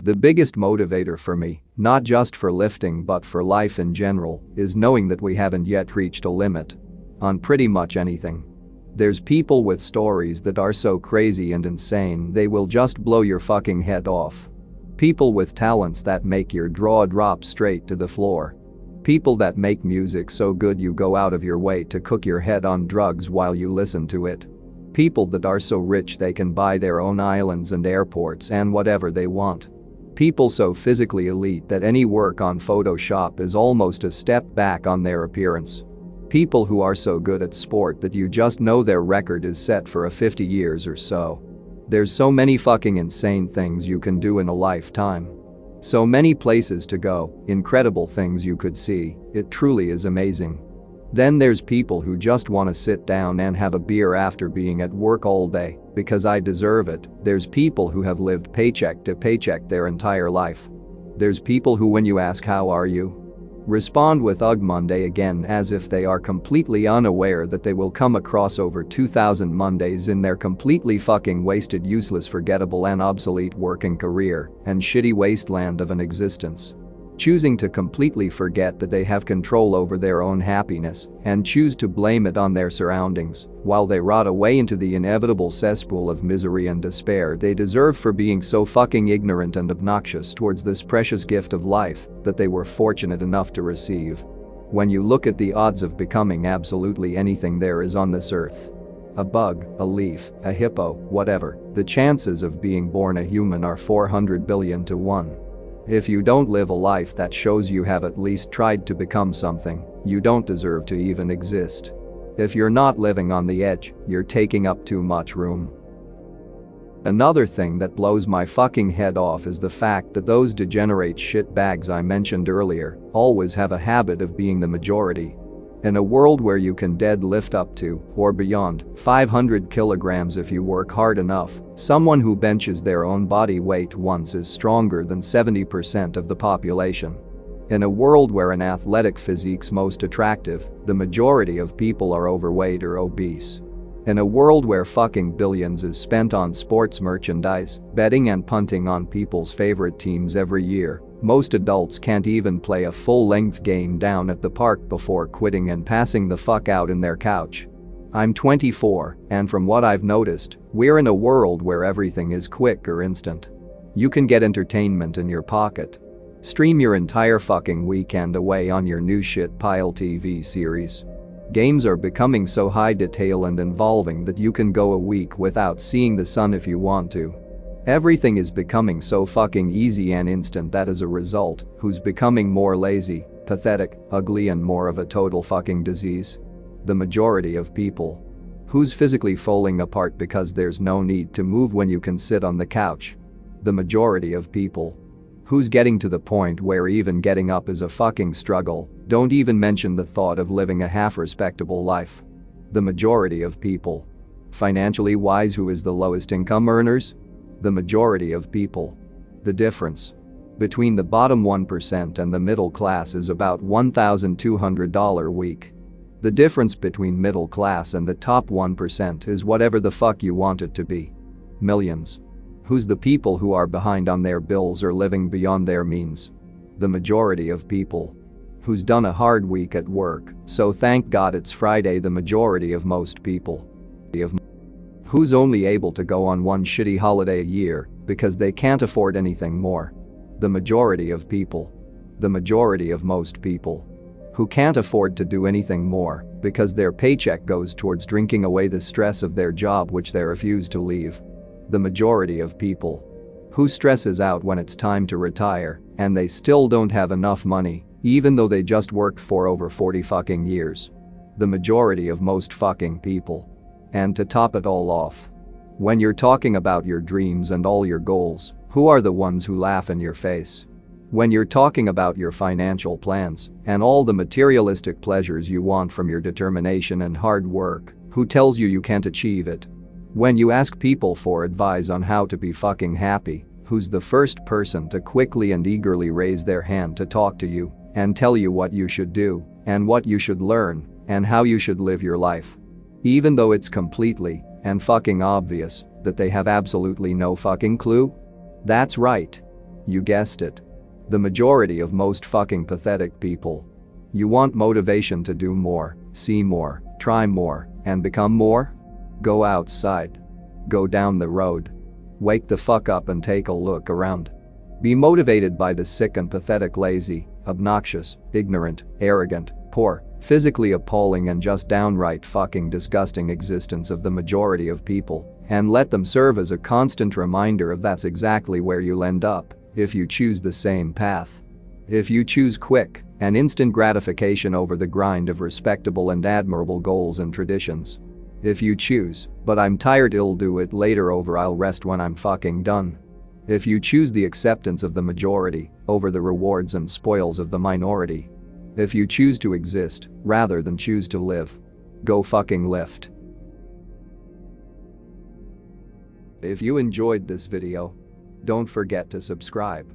The biggest motivator for me, not just for lifting but for life in general, is knowing that we haven't yet reached a limit on pretty much anything. There's people with stories that are so crazy and insane they will just blow your fucking head off. People with talents that make your jaw drop straight to the floor. People that make music so good you go out of your way to cook your head on drugs while you listen to it. People that are so rich they can buy their own islands and airports and whatever they want. People so physically elite that any work on Photoshop is almost a step back on their appearance. People who are so good at sport that you just know their record is set for a 50 years or so. There's so many fucking insane things you can do in a lifetime. So many places to go, incredible things you could see, it truly is amazing. Then there's people who just want to sit down and have a beer after being at work all day, because I deserve it. There's people who have lived paycheck to paycheck their entire life. There's people who when you ask how are you, respond with Ugh Monday again as if they are completely unaware that they will come across over 2,000 Mondays in their completely fucking wasted, useless, forgettable and obsolete working career and shitty wasteland of an existence. Choosing to completely forget that they have control over their own happiness and choose to blame it on their surroundings while they rot away into the inevitable cesspool of misery and despair they deserve for being so fucking ignorant and obnoxious towards this precious gift of life that they were fortunate enough to receive. When you look at the odds of becoming absolutely anything there is on this earth, a bug, a leaf, a hippo, whatever, the chances of being born a human are 400 billion to 1. If you don't live a life that shows you have at least tried to become something, you don't deserve to even exist. If you're not living on the edge, you're taking up too much room. Another thing that blows my fucking head off is the fact that those degenerate shitbags I mentioned earlier always have a habit of being the majority. In a world where you can deadlift up to, or beyond, 500 kilograms if you work hard enough, someone who benches their own body weight once is stronger than 70% of the population. In a world where an athletic physique's most attractive, the majority of people are overweight or obese. In a world where fucking billions is spent on sports merchandise, betting and punting on people's favorite teams every year, most adults can't even play a full-length game down at the park before quitting and passing the fuck out in their couch. I'm 24, and from what I've noticed, we're in a world where everything is quick or instant. You can get entertainment in your pocket. Stream your entire fucking weekend away on your new shit pile TV series. Games are becoming so high detail and involving that you can go a week without seeing the sun if you want to. Everything is becoming so fucking easy and instant that as a result, who's becoming more lazy, pathetic, ugly and more of a total fucking disease? The majority of people. Who's physically falling apart because there's no need to move when you can sit on the couch? The majority of people. Who's getting to the point where even getting up is a fucking struggle, don't even mention the thought of living a half-respectable life? The majority of people. Financially wise, who is the lowest income earners? The majority of people. The difference between the bottom 1% and the middle class is about $1,200 a week. The difference between middle class and the top 1% is whatever the fuck you want it to be. Millions. Who's the people who are behind on their bills or living beyond their means? The majority of people. Who's done a hard week at work, so thank God it's Friday? The majority of most people. Who's only able to go on one shitty holiday a year because they can't afford anything more? The majority of people. The majority of most people. Who can't afford to do anything more because their paycheck goes towards drinking away the stress of their job which they refuse to leave. The majority of people. Who stresses out when it's time to retire and they still don't have enough money even though they just worked for over 40 fucking years. The majority of most fucking people. And to top it all off, when you're talking about your dreams and all your goals, who are the ones who laugh in your face? When you're talking about your financial plans and all the materialistic pleasures you want from your determination and hard work, who tells you you can't achieve it? When you ask people for advice on how to be fucking happy, who's the first person to quickly and eagerly raise their hand to talk to you and tell you what you should do and what you should learn and how you should live your life? Even though it's completely and fucking obvious that they have absolutely no fucking clue? That's right. You guessed it. The majority of most fucking pathetic people. You want motivation to do more, see more, try more, and become more? Go outside. Go down the road. Wake the fuck up and take a look around. Be motivated by the sick and pathetic, lazy, obnoxious, ignorant, arrogant, poor, physically appalling and just downright fucking disgusting existence of the majority of people, and let them serve as a constant reminder of that's exactly where you'll end up if you choose the same path. If you choose quick and instant gratification over the grind of respectable and admirable goals and traditions. If you choose, but I'm tired, I'll do it later over I'll rest when I'm fucking done. If you choose the acceptance of the majority over the rewards and spoils of the minority. If you choose to exist rather than choose to live. Go fucking lift. If you enjoyed this video, don't forget to subscribe.